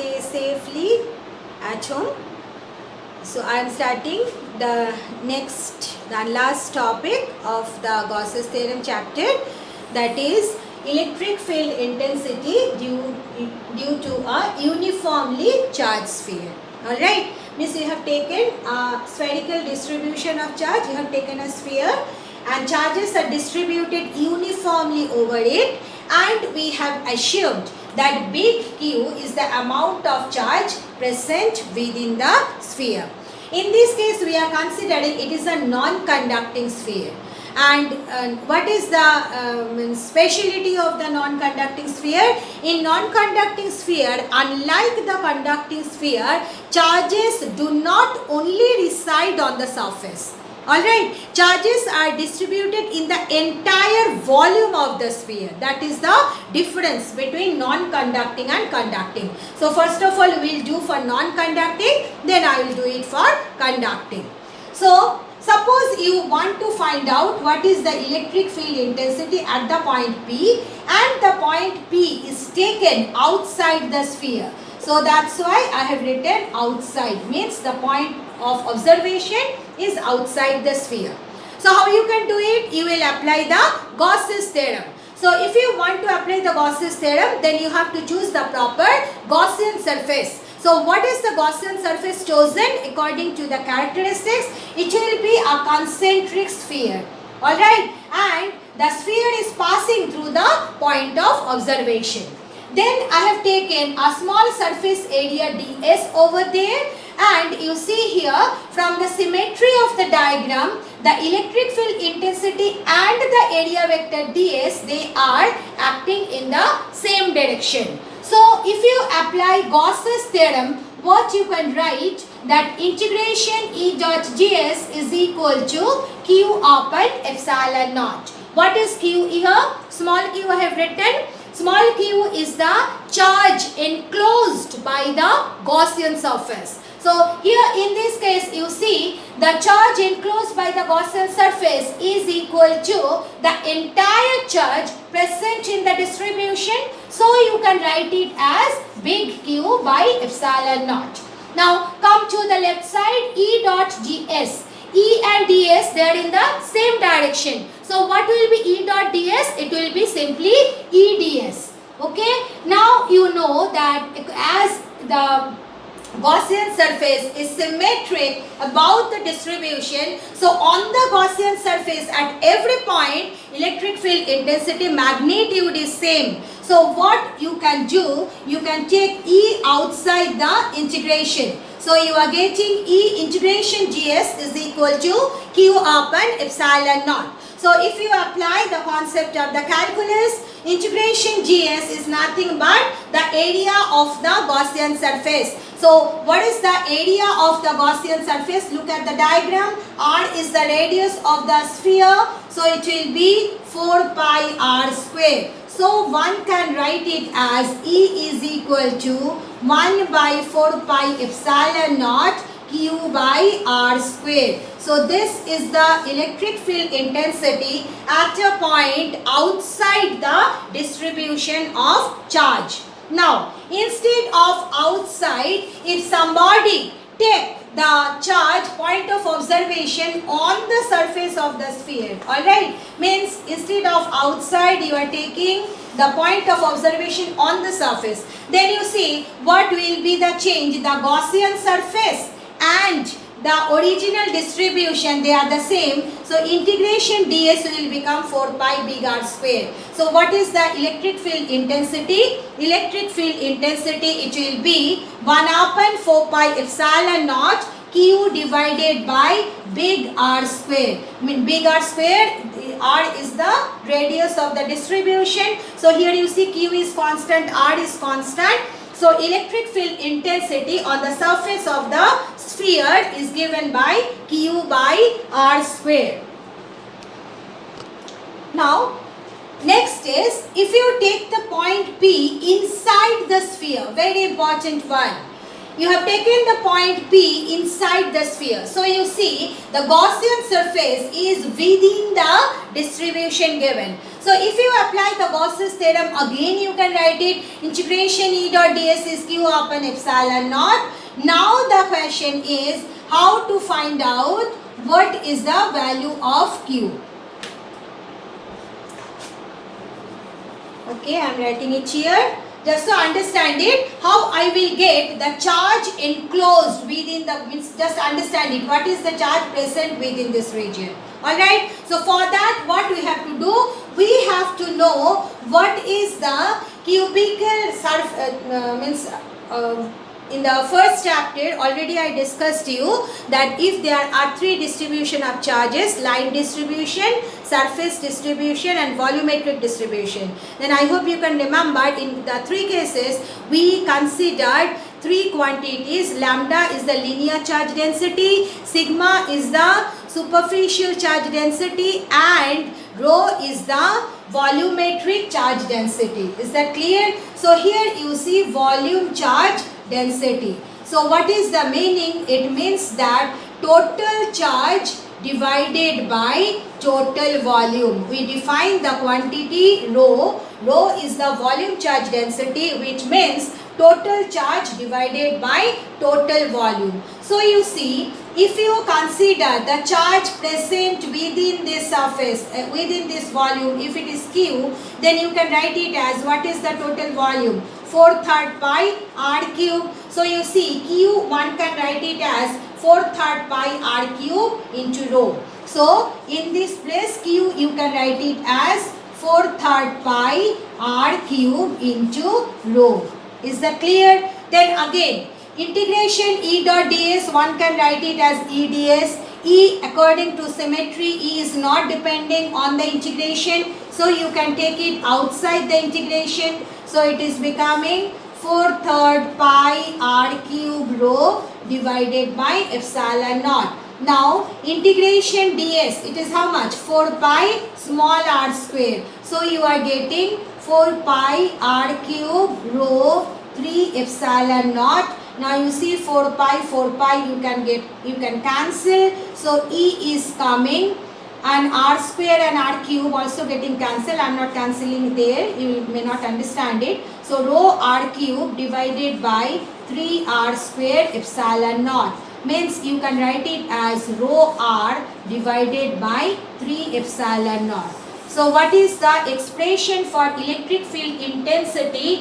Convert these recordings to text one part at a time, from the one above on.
stay safely at home. So I am starting the last topic of the Gauss's theorem chapter, that is electric field intensity due to a uniformly charged sphere. Alright, means you have taken a spherical distribution of charge, you have taken a sphere and charges are distributed uniformly over it, and we have assumed that big Q is the amount of charge present within the sphere. In this case, we are considering it is a non-conducting sphere. And what is the speciality of the non-conducting sphere? In non-conducting sphere, unlike the conducting sphere, charges do not only reside on the surface. Alright, charges are distributed in the entire volume of the sphere. That is the difference between non-conducting and conducting. So first of all, we will do for non-conducting, then I will do it for conducting. So suppose you want to find out what is the electric field intensity at the point P, and the point P is taken outside the sphere. So that's why I have written outside, means the point of observation is outside the sphere. So how you can do it? You will apply the Gauss's theorem. So if you want to apply the Gauss's theorem, then you have to choose the proper Gaussian surface. So what is the Gaussian surface chosen according to the characteristics? It will be a concentric sphere. Alright, and the sphere is passing through the point of observation. Then I have taken a small surface area ds over there, and you see here from the symmetry of the diagram, the electric field intensity and the area vector ds, they are acting in the same direction. So if you apply Gauss's theorem, what you can write, that integration E dot gs is equal to q upon epsilon naught. What is q here? Small q I have written. Small q is the charge enclosed by the Gaussian surface. So here in this case you see the charge enclosed by the Gaussian surface is equal to the entire charge present in the distribution. So you can write it as big Q by epsilon naught. Now come to the left side, E dot ds. E and ds, they are in the same direction. So what will be E dot ds? It will be simply EDS. Okay. Now you know that as the Gaussian surface is symmetric about the distribution, so on the Gaussian surface at every point electric field intensity magnitude is same. So what you can do, you can take E outside the integration. So you are getting E integration gs is equal to q upon epsilon naught. So if you apply the concept of the calculus, integration gs is nothing but the area of the Gaussian surface. So what is the area of the Gaussian surface? Look at the diagram. R is the radius of the sphere. So it will be 4 pi r square. So one can write it as E is equal to 1 by 4 pi epsilon naught q by r square. So this is the electric field intensity at a point outside the distribution of charge. Now instead of outside, if somebody take the charge point of observation on the surface of the sphere, alright, means instead of outside you are taking the point of observation on the surface, then you see what will be the change. The Gaussian surface and the original distribution, they are the same. So integration ds will become 4 pi big R square. So what is the electric field intensity? Electric field intensity, it will be 1 upon 4 pi epsilon naught q divided by big R square. I mean big R square, R is the radius of the distribution. So here you see q is constant, R is constant. So electric field intensity on the surface of the sphere is given by q by r square. Now next is, if you take the point P inside the sphere, very important one. you have taken the point P inside the sphere. So you see the Gaussian surface is within the distribution given. So if you apply the Gauss's theorem again, you can write it integration E dot ds is q upon epsilon naught. Now the question is how to find out what is the value of q. Okay, I am writing it here. Just to understand it, how I will get the charge enclosed within the, means just understand it, what is the charge present within this region. Alright, so for that what we have to do, we have to know what is the cubical surface, in the first chapter already I discussed to you that if there are three distribution of charges, line distribution, surface distribution and volumetric distribution, then I hope you can remember in the three cases we considered three quantities. Lambda is the linear charge density, sigma is the superficial charge density and rho is the volumetric charge density. Is that clear? So here you see volume charge density. So what is the meaning? It means that total charge divided by total volume. We define the quantity rho. Rho is the volume charge density, which means total charge divided by total volume. So you see, if you consider the charge present within this surface, within this volume, if it is q, then you can write it as what is the total volume? 4/3 pi r cube. So you see q, one can write it as 4/3 pi r cube into rho. So in this place q you can write it as 4/3 pi r cube into rho. Is that clear? Then again integration E dot ds, one can write it as E ds. E according to symmetry, E is not depending on the integration, so you can take it outside the integration. So it is becoming 4/3 pi r cube rho divided by epsilon naught. Now integration ds, it is how much? 4 pi small r square. So you are getting 4 pi r cube rho 3 epsilon naught. Now you see 4 pi you can cancel. So E is coming and r square and r cube also getting cancelled. I am not cancelling there, you may not understand it. So rho r cube divided by 3r square epsilon naught, means you can write it as rho r divided by 3 epsilon naught. So what is the expression for electric field intensity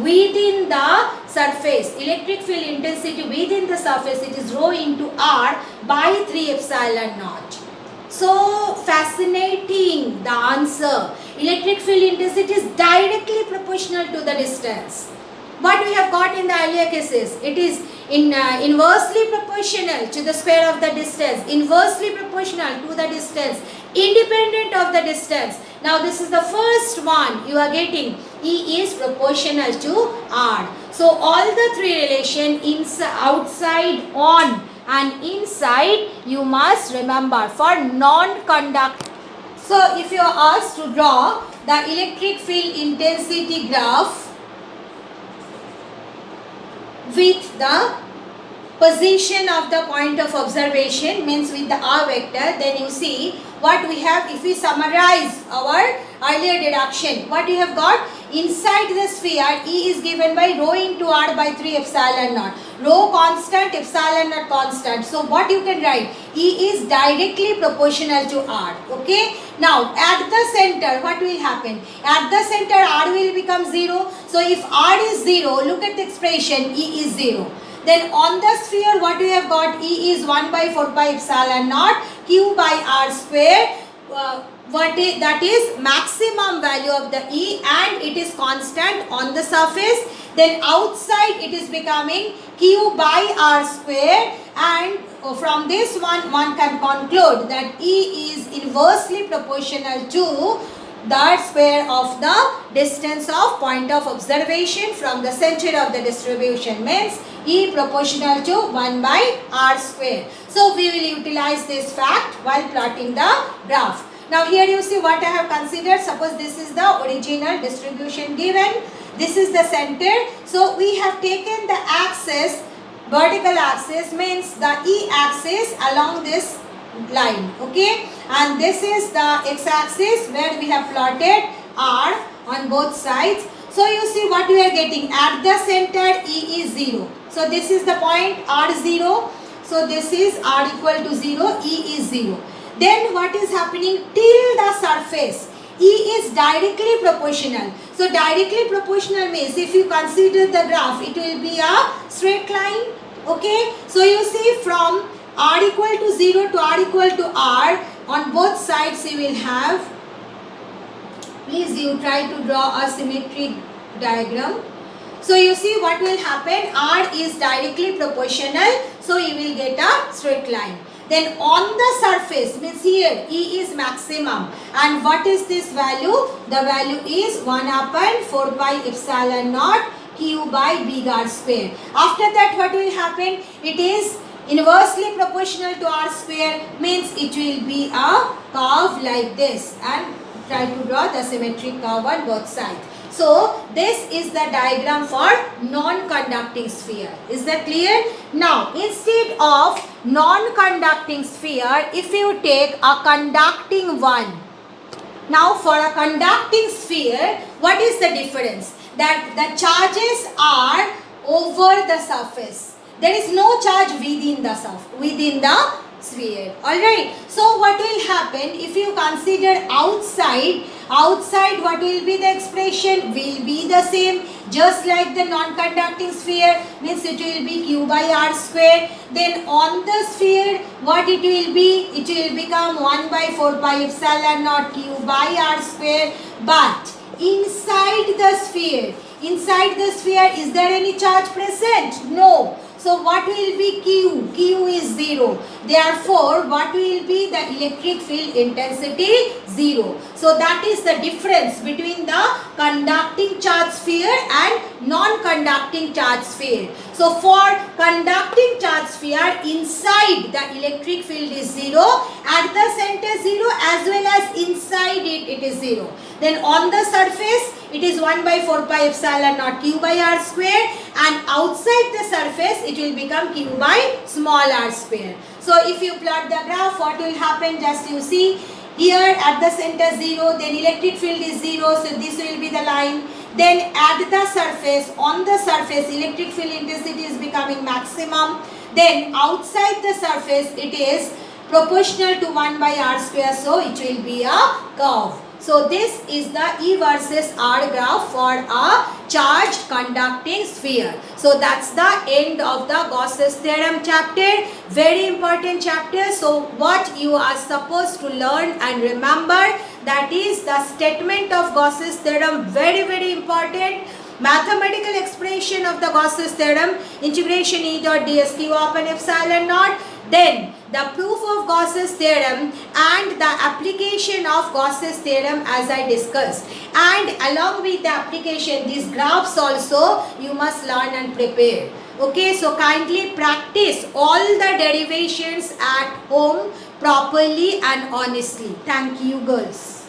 within the surface? Electric field intensity within the surface, it is rho into r by 3 epsilon naught. So fascinating the answer. Electric field intensity is directly proportional to the distance. What we have got in the earlier cases, it is inversely proportional to the square of the distance, inversely proportional to the distance, independent of the distance. Now this is the first one you are getting. E is proportional to R. So all the three relation, outside, on and inside, you must remember for non-conductor. So if you are asked to draw the electric field intensity graph with the position of the point of observation, means with the r vector, then you see what we have. If we summarize our earlier deduction, what you have got inside the sphere, E is given by rho into r by 3 epsilon naught. Rho constant, epsilon naught constant. So what you can write? E is directly proportional to r. Okay. Now at the center, what will happen? At the center, r will become 0. So if r is 0, look at the expression, E is 0. Then on the sphere, what we have got? E is 1 by 4 pi epsilon naught q by r square. That is maximum value of the E, and it is constant on the surface. Then outside it is becoming q by r square, and from this one can conclude that E is inversely proportional to the square of the distance of point of observation from the center of the distribution, means E proportional to 1 by r square. So we will utilize this fact while plotting the graph. Now here you see what I have considered. Suppose this is the original distribution given. This is the center. So we have taken the axis vertical axis means the e-axis along this line, okay, and this is the x-axis where we have plotted r on both sides. So you see what we are getting, at the center e is 0, so this is the point r 0, so this is r equal to 0, e is 0. Then what is happening till the surface, e is directly proportional. So directly proportional means if you consider the graph, it will be a straight line, okay. So you see from r equal to 0 to r equal to r, on both sides you will have, please you try to draw a symmetric diagram. So you see what will happen, r is directly proportional, so you will get a straight line. Then on the surface means here E is maximum, and what is this value? The value is 1 upon 4 pi epsilon naught q by b r square. After that what will happen? It is inversely proportional to r square, means it will be a curve like this, and try to draw the symmetric curve on both sides. So this is the diagram for non-conducting sphere. Is that clear? Now instead of non-conducting sphere, if you take a conducting one. Now for a conducting sphere, what is the difference? That the charges are over the surface. There is no charge within the sphere. Alright. So what will happen if you consider outside what will be the expression? Will be the same, just like the non-conducting sphere, means it will be q by r square. Then on the sphere what it will be? It will become 1 by 4 pi epsilon naught q by r square. But inside the sphere, is there any charge present? No. So what will be Q? Q is 0. Therefore, what will be the electric field intensity? 0. So that is the difference between the conducting charge sphere and non-conducting charge sphere. So for conducting charge sphere, inside the electric field is 0, at the center 0, as well as inside it is 0. Then on the surface it is 1 by 4 pi epsilon naught q by r square, and outside the surface it will become q by small r square. So if you plot the graph, what will happen? Just you see here at the center 0, then electric field is 0, so this will be the line. Then at the surface, on the surface electric field intensity is becoming maximum. Then outside the surface it is proportional to 1 by r square, so it will be a curve. So this is the E versus R graph for a charged conducting sphere. So that's the end of the Gauss's theorem chapter. Very important chapter. So what you are supposed to learn and remember, that is the statement of Gauss's theorem. Very important. Mathematical expression of the Gauss's theorem, integration E dot ds q upon epsilon naught. Then the proof of Gauss's theorem and the application of Gauss's theorem as I discussed. And along with the application, these graphs also you must learn and prepare. Okay, so kindly practice all the derivations at home properly and honestly. Thank you, girls.